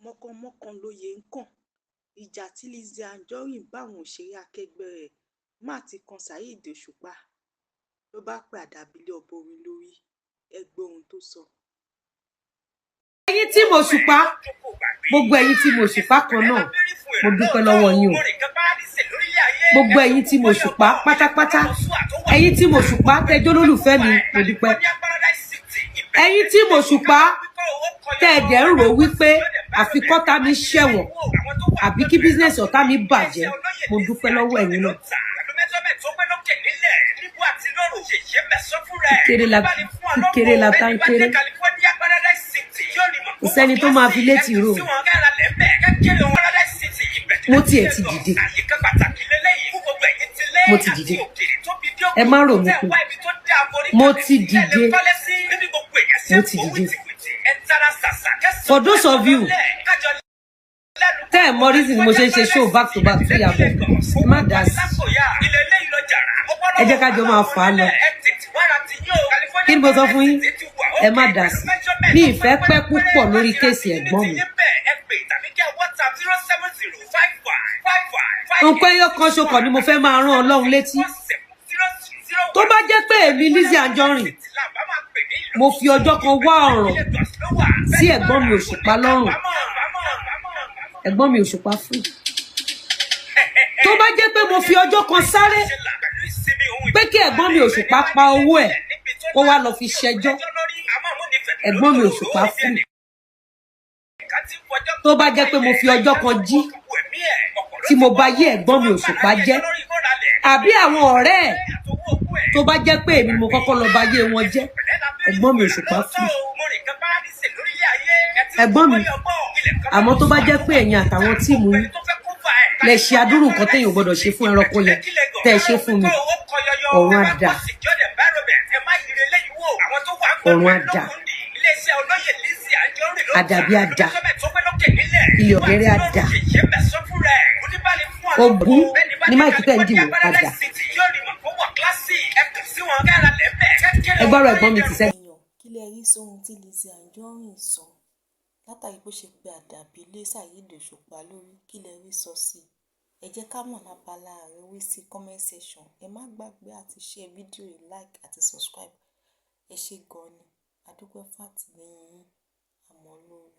mọ̀kànmọ́kàn lóye ń kàn. Ìjà tí Lizzy Anjorin bá àwọn òṣèré akẹgbẹ́ rẹ̀ má ti kan Saheed Òṣùpá ló bá pè Àdàbí lé ọba orin lórí. Ẹ gbọ́ ohun tó sọ. Ẹ̀yin tí mo ṣùpá, gbogbo ẹ̀yin tí mo ṣùpá kan náà, mo dúpẹ́ lọ́wọ́ yín o. Gbogbo ẹ̀yin tí mo ṣùpá pátápátá, ẹ̀yin tí mo ṣùpá tẹjọ́ lólùfẹ́ mi, mo dúpẹ́. Ẹ̀yin tí mo ṣùpá tẹ̀dẹ̀ ń rò wípé àfikọ́tà mi ṣẹ̀wọ̀n àbí kí business ọ̀tá mi bàjẹ́, mo dúpẹ́ lọ́wọ́ ẹ̀yin náà. Kíkéré la tá ń kéré. Kò sẹ́ni tó máa fi létí rò. Mo tiẹ̀ ti dìde. Mo ti dìde. Ẹ má rò mí pé. Mo ti dìde. Mo ti dìde. For those of you tẹ́ ẹ̀ mọ reason mo ṣe ń ṣe show back to back tó yàgò, ẹ má dá sí. Ẹ jẹ́ ká jọ máa fà á lọ. Kí ni mo sọ fún yín? Ẹ má dá sí. Mi ìfẹ́ pẹ́ púpọ̀ lórí kéèsì ẹ̀gbọ́n mi. Nǹkan ẹyọ kan ṣokọ̀ ni mo fẹ́ máa rán Ọlọ́run létí. Tó bá jẹ́ pé èmi Lizzy Anjorin mo fi ọjọ́ kan wá ọ̀ràn sí ẹ̀gbọ́n mi Òṣùpá lọ́rùn, ẹ̀gbọ́n mi Òṣùpá fún. Tó bá jẹ́ pé mo fi ọjọ́ kan sáré pé kí ẹ̀gbọ́n mi Òṣùpá pa owó ẹ̀ kó wá lọ fi ṣẹjọ́, ẹ̀gbọ́n mi Òṣùpá fún. Tó bá jẹ́ pé mo fi ọjọ́ kan jí tí mo bá yé ẹ̀gbọ́n mi Òṣùpá jẹ́, àbí àwọn ọ̀rẹ́ ẹ̀ tó bá jẹ́ pé èmi mo kọ́kọ́ lọ bá yé wọn jẹ́, ẹ̀gbọ́n mi Òṣùpá fún. Ẹ̀gbọ́n mi, àmọ́ tó bá jẹ́ pé ẹ̀yin àtàwọn tíìmù yín lẹ ṣe adúrú nǹkan téèyàn gbọ́dọ̀ ṣe fún ẹranko yẹn tẹ́ ẹ ṣe fún mi, ọ̀run á dà. Ọ̀run á dà. Àdàbí á dà. Ilé ọ̀gẹ́rẹ́ á dà. Ògún ní máìkì tẹ́ ń dìbò á dà. Ẹ gbọ́rọ̀ ẹ̀gbọ́n mi ti sẹ́. Kí lẹ rí sóhun tí Lizzy Anjorin sọ látàrí bó ṣe pé Àdàbí lé Saheed Òṣùpá lórí? Kí lẹ rí sọ sí? Ẹ jẹ́ ká mọ̀ lábala àríwí sí comment section. Ẹ má gbàgbé àti share fídíò yìí, like àti subscribe. Ẹ ṣé gan ni. A dúpẹ́ fún àtìlẹ́yìn yín. Àmọ́ lórí.